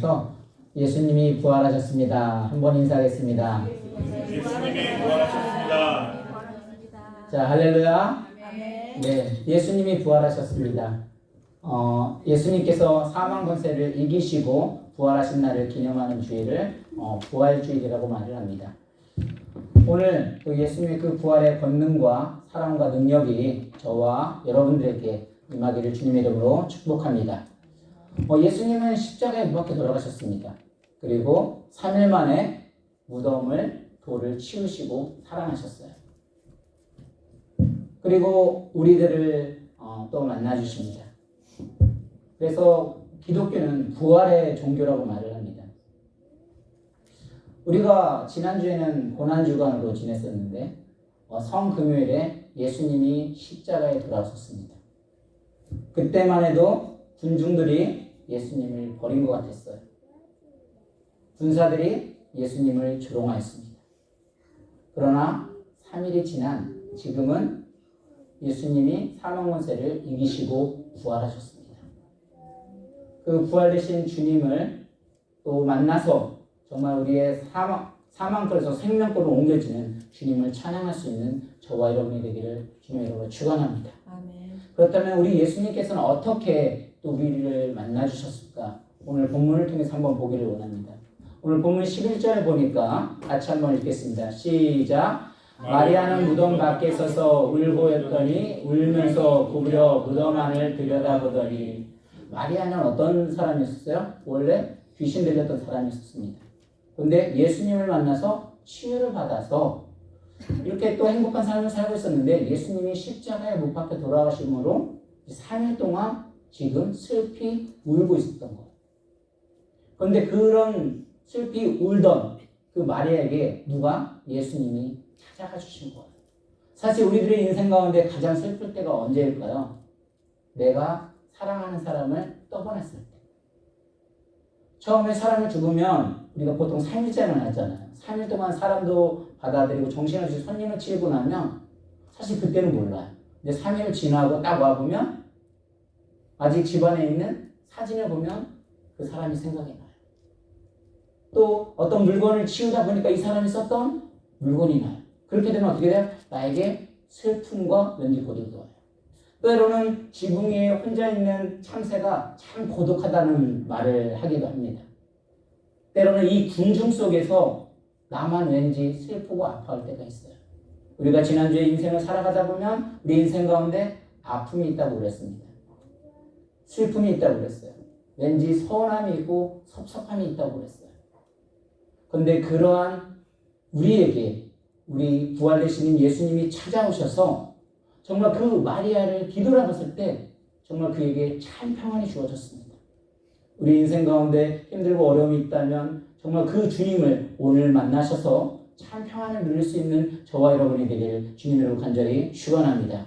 통해서 예수님이 부활하셨습니다. 한번 인사하겠습니다. 예수님이 부활하셨습니다. 자, 할렐루야. 네, 예수님이 부활하셨습니다. 예수님께서 사망 권세를 이기시고 부활하신 날을 기념하는 주일을 부활주일이라고 말을 합니다. 오늘 또 예수님의 그 부활의 권능과 사랑과 능력이 저와 여러분들에게 임하기를 주님의 이름으로 축복합니다. 예수님은 십자가에 못 박혀 돌아가셨습니다. 그리고 3일 만에 돌을 치우시고 살아나셨어요. 그리고 우리들을 또 만나주십니다. 그래서 기독교는 부활의 종교라고 말을 합니다. 우리가 지난주에는 고난주간으로 지냈었는데 성금요일에 예수님이 십자가에 돌아오셨습니다. 그때만 해도 군중들이 예수님을 버린 것 같았어요. 군사들이 예수님을 조롱하였습니다. 그러나 3일이 지난 지금은 예수님이 사망 권세를 이기시고 부활하셨습니다. 그 부활되신 주님을 또 만나서 정말 우리의 사망골에서 생명골로 옮겨지는 주님을 찬양할 수 있는 저와 여러분이 되기를 주님의 이름으로 축원합니다. 그렇다면 우리 예수님께서는 어떻게 또 우리를 만나주셨을까? 오늘 본문을 통해서 한번 보기를 원합니다. 오늘 본문 11절을 보니까 같이 한번 읽겠습니다. 시작! 마리아는 무덤 밖에 서서 울고였더니 울면서 구부려 무덤 안을 들여다보더니 마리아는 어떤 사람이었어요? 원래 귀신 들렸던 사람이었습니다. 그런데 예수님을 만나서 치유를 받아서 이렇게 또 행복한 삶을 살고 있었는데 예수님이 십자가에 못 박혀 돌아가심으로 3일 동안 지금 슬피 울고 있었던 거예요. 그런데 그런 슬피 울던 그 마리아에게 누가? 예수님이 찾아가 주신 거예요. 사실 우리들의 인생 가운데 가장 슬플 때가 언제일까요? 내가 사랑하는 사람을 떠보냈을 때. 처음에 사람을 죽으면 우리가 보통 3일째를 하잖아요. 3일 동안 사람도 받아들이고 정신없이 손님을 치우고 나면 사실 그때는 몰라요. 근데 3일 지나고 딱 와보면 아직 집안에 있는 사진을 보면 그 사람이 생각이 나요. 또 어떤 물건을 치우다 보니까 이 사람이 썼던 물건이 나요. 그렇게 되면 어떻게 돼요? 나에게 슬픔과 왠지 고독이 와요. 때로는 지붕 위에 혼자 있는 참새가 참 고독하다는 말을 하기도 합니다. 때로는 이 군중 속에서 나만 왠지 슬프고 아파할 때가 있어요. 우리가 지난주에 인생을 살아가다 보면 우리 인생 가운데 아픔이 있다고 그랬습니다. 슬픔이 있다고 그랬어요. 왠지 서운함이 있고 섭섭함이 있다고 그랬어요. 그런데 그러한 우리에게 우리 부활되신 예수님이 찾아오셔서 정말 그 마리아를 뒤돌아봤을 때 정말 그에게 참 평안이 주어졌습니다. 우리 인생 가운데 힘들고 어려움이 있다면 정말 그 주님을 오늘 만나셔서 참 평안을 누릴 수 있는 저와 여러분이 되기를 주님으로 간절히 축원합니다.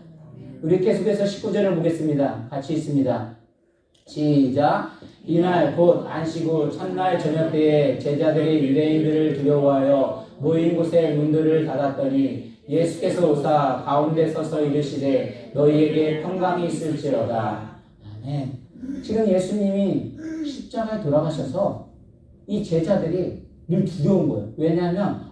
우리 계속해서 19절을 보겠습니다. 같이 있습니다. 시작! 이날 곧 안식 후 첫날 저녁 때에 제자들이 유대인들을 두려워하여 모인 곳에 문들을 닫았더니 예수께서 오사 가운데 서서 이르시되 너희에게 평강이 있을지어다. 아멘. 지금 예수님이 십자가에 돌아가셔서 이 제자들이 늘 두려운 거예요. 왜냐하면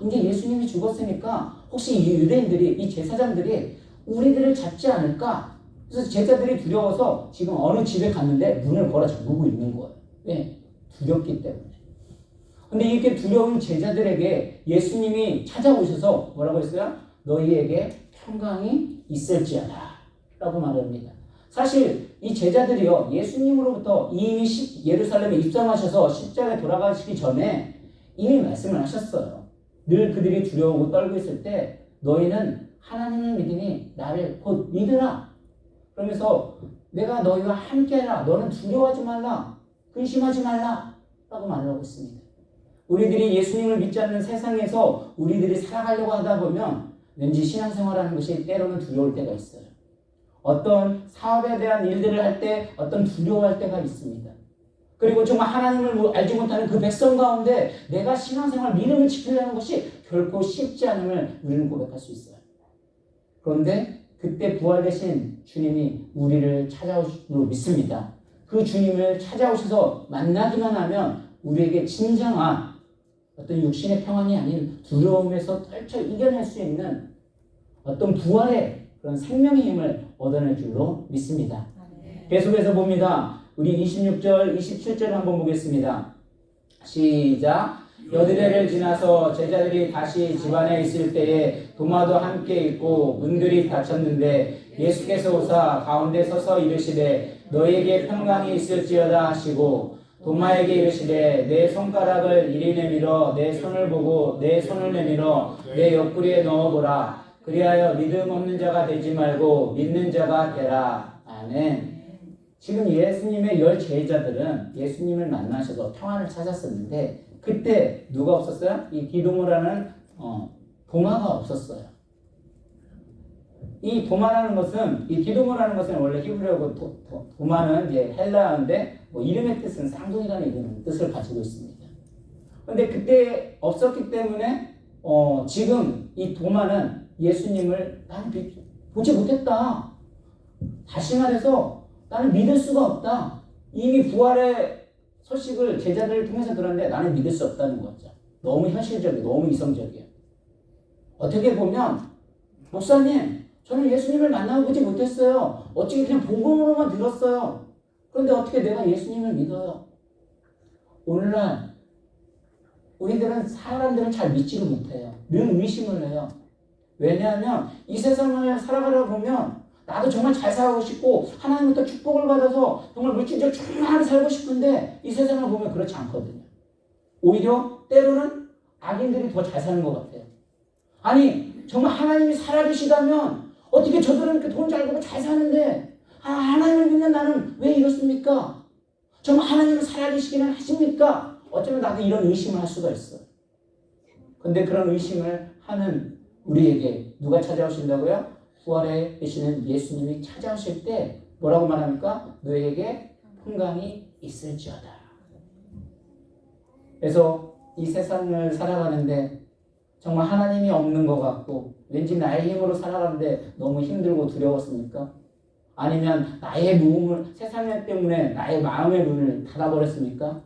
이제 예수님이 죽었으니까 혹시 이 유대인들이 이 제사장들이 우리들을 잡지 않을까? 그래서 제자들이 두려워서 지금 어느 집에 갔는데 문을 걸어 잠그고 있는 거예요. 왜? 두렵기 때문에. 근데 이렇게 두려운 제자들에게 예수님이 찾아오셔서 뭐라고 했어요? 너희에게 평강이 있을지어다 라고 말합니다. 사실 이 제자들이요 예수님으로부터 이미 예루살렘에 입성하셔서 십자가에 돌아가시기 전에 이미 말씀을 하셨어요. 늘 그들이 두려워하고 떨고 있을 때 너희는 하나님을 믿으니 나를 곧 믿으라. 그러면서 내가 너희와 함께하라. 너는 두려워하지 말라. 근심하지 말라. 라고 말하고 있습니다. 우리들이 예수님을 믿지 않는 세상에서 우리들이 살아가려고 하다 보면 왠지 신앙생활하는 것이 때로는 두려울 때가 있어요. 어떤 사업에 대한 일들을 할 때 어떤 두려워할 때가 있습니다. 그리고 정말 하나님을 알지 못하는 그 백성 가운데 내가 신앙생활 믿음을 지키려는 것이 결코 쉽지 않음을 우리는 고백할 수 있어요. 그런데 그때 부활되신 주님이 우리를 찾아오실 줄 믿습니다. 그 주님을 찾아오셔서 만나기만 하면 우리에게 진정한 어떤 육신의 평안이 아닌 두려움에서 떨쳐 이겨낼 수 있는 어떤 부활의 그런 생명의 힘을 얻어낼 줄로 믿습니다. 계속해서 봅니다. 우리 26절, 27절 한번 보겠습니다. 시작. 여드레를 지나서 제자들이 다시 집안에 있을 때에 도마도 함께 있고 문들이 닫혔는데 예수께서 오사 가운데 서서 이르시되 너에게 평강이 있을지어다 하시고 도마에게 이르시되 내 손가락을 이리 내밀어 내 손을 보고 내 손을 내밀어 내 옆구리에 넣어보라. 그리하여 믿음 없는 자가 되지 말고 믿는 자가 되라. 아멘. 지금 예수님의 10 제자들은 예수님을 만나셔서 평안을 찾았었는데 그때 누가 없었어요? 이 디도모라는 도마가 없었어요. 이 도마라는 것은, 이 디도모라는 것은 원래 히브리어고 도마는 이제 헬라어인데 이름의 뜻은 쌍둥이라는 이름의 뜻을 가지고 있습니다. 그런데 그때 없었기 때문에 지금 이 도마는 예수님을 나는 보지 못했다. 다시 말해서 나는 믿을 수가 없다. 이미 부활의 소식을 제자들을 통해서 들었는데 나는 믿을 수 없다는 거죠. 너무 현실적이고 너무 이성적이에요. 어떻게 보면 목사님 저는 예수님을 만나보지 못했어요. 어떻게 그냥 복음으로만 들었어요. 그런데 어떻게 내가 예수님을 믿어요? 오늘날 우리들은 사람들은 잘 믿지를 못해요. 늘 의심을 해요. 왜냐하면 이 세상을 살아가다 보면 나도 정말 잘 살고 싶고 하나님부터 축복을 받아서 정말 물질적으로 충만하게 살고 싶은데 이 세상을 보면 그렇지 않거든요. 오히려 때로는 악인들이 더 잘 사는 것 같아요. 아니 정말 하나님이 살아계시다면 어떻게 저들은 이렇게 돈 잘 벌고 잘 사는데 하나님을 믿는 나는 왜 이렇습니까? 정말 하나님은 살아계시기는 하십니까? 어쩌면 나도 이런 의심을 할 수가 있어요. 근데 그런 의심을 하는 우리에게 누가 찾아오신다고요? 부활에 계시는 예수님이 찾아오실 때 뭐라고 말합니까? 너에게 평강이 있을지어다. 그래서 이 세상을 살아가는데 정말 하나님이 없는 것 같고 왠지 나의 힘으로 살아가는데 너무 힘들고 두려웠습니까? 아니면 나의 무음을 세상 때문에 나의 마음의 문을 닫아버렸습니까?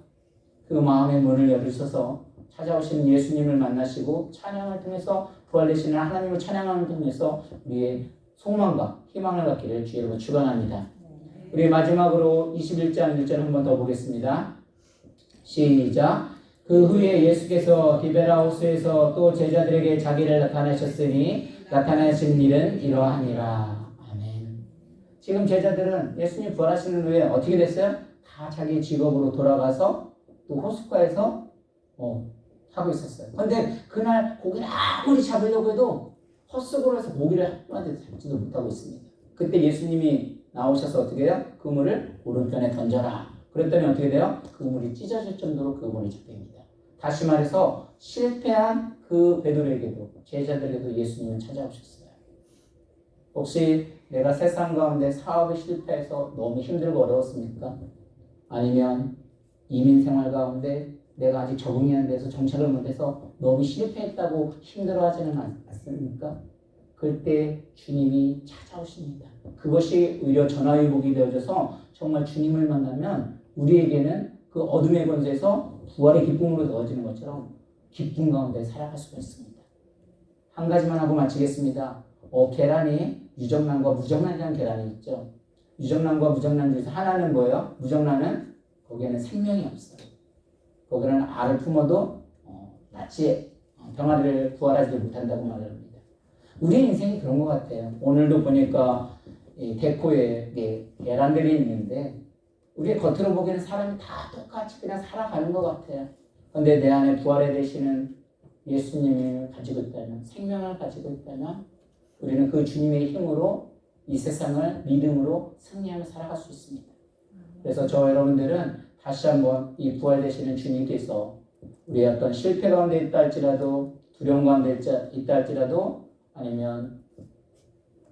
그 마음의 문을 열으셔서 찾아오시는 예수님을 만나시고 찬양을 통해서 부활되시는 하나님을 찬양하는 통해서 우리의 소망과 희망을 갖기를 주의로 축원합니다. 우리 마지막으로 21장 1절 한 번 더 보겠습니다. 시작. 그 후에 예수께서 디베라호스에서 또 제자들에게 자기를 나타내셨으니 나타내신 일은 이러하니라. 아멘. 지금 제자들은 예수님 부활하시는 후에 어떻게 됐어요? 다 자기 직업으로 돌아가서 또 호숫가에서 하고 있었어요. 그런데 그날 고기를 아무리 잡으려고 해도 헛수고를 해서 고기를 한 마리 잡지도 못하고 있습니다. 그때 예수님이 나오셔서 어떻게 해요? 그물을 오른편에 던져라. 그랬더니 어떻게 돼요? 그물이 찢어질 정도로 그물이 잡힙니다. 다시 말해서 실패한 그 베드로에게도 제자들에게도 예수님은 찾아오셨어요. 혹시 내가 세상 가운데 사업에 실패해서 너무 힘들고 어려웠습니까? 아니면 이민 생활 가운데 내가 아직 적응이 안 돼서 정착을 못해서 너무 실패했다고 힘들어하지는 않습니까? 그때 주님이 찾아오십니다. 그것이 오히려 전화위복이 되어져서 정말 주님을 만나면 우리에게는 그 어둠의 권세에서 부활의 기쁨으로 넣어지는 것처럼 기쁨 가운데 살아갈 수가 있습니다. 한 가지만 하고 마치겠습니다. 계란이 유정란과 무정란이라는 계란이 있죠. 유정란과 무정란 중에서 하나는 뭐예요? 무정란은 거기에는 생명이 없어요. 거기는 알을 품어도 낯이 병아리를 부활하지 못한다고 말합니다. 우리 인생이 그런 것 같아요. 오늘도 보니까 이 데코에 계란들이 있는데 우리 겉으로 보기에는 사람이 다 똑같이 그냥 살아가는 것 같아요. 그런데 내 안에 부활에 되시는 예수님을 가지고 있다면, 생명을 가지고 있다면 우리는 그 주님의 힘으로 이 세상을 믿음으로 승리하며 살아갈 수 있습니다. 그래서 저 여러분들은 다시 한번 이 부활되시는 주님께서 우리의 어떤 실패 가운데 있다 할지라도, 두려움 가운데 있다 할지라도, 아니면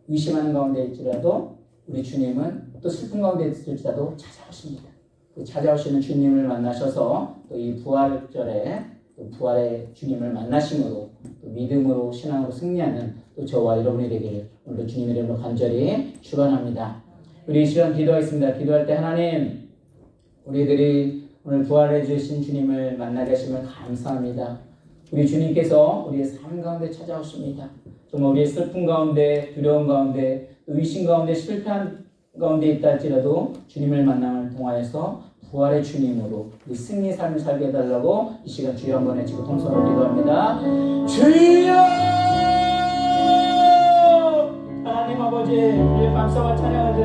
의심하는 가운데 있지라도 우리 주님은 또 슬픈 가운데 있을지라도 찾아오십니다. 그 찾아오시는 주님을 만나셔서 또 이 부활절에 또 부활의 주님을 만나심으로 또 믿음으로 신앙으로 승리하는 또 저와 여러분이 되기를 오늘도 주님의 이름으로 간절히 축원합니다. 우리 이 시간 기도하겠습니다. 기도할 때 하나님, 우리들이 오늘 부활해 주신 주님을 만나게 하심을 감사합니다. 우리 주님께서 우리의 삶 가운데 찾아오십니다. 정말 우리의 슬픔 가운데, 두려움 가운데, 의심 가운데, 실패한 가운데 있다 할지라도 주님을 만남을 통하여서 부활의 주님으로 우리 승리의 삶을 살게 해달라고 이 시간 주여 한번 외치고 통성으로 기도합니다. 주여! 하나님 아버지, 우리의 감사와 찬양을 드립니다.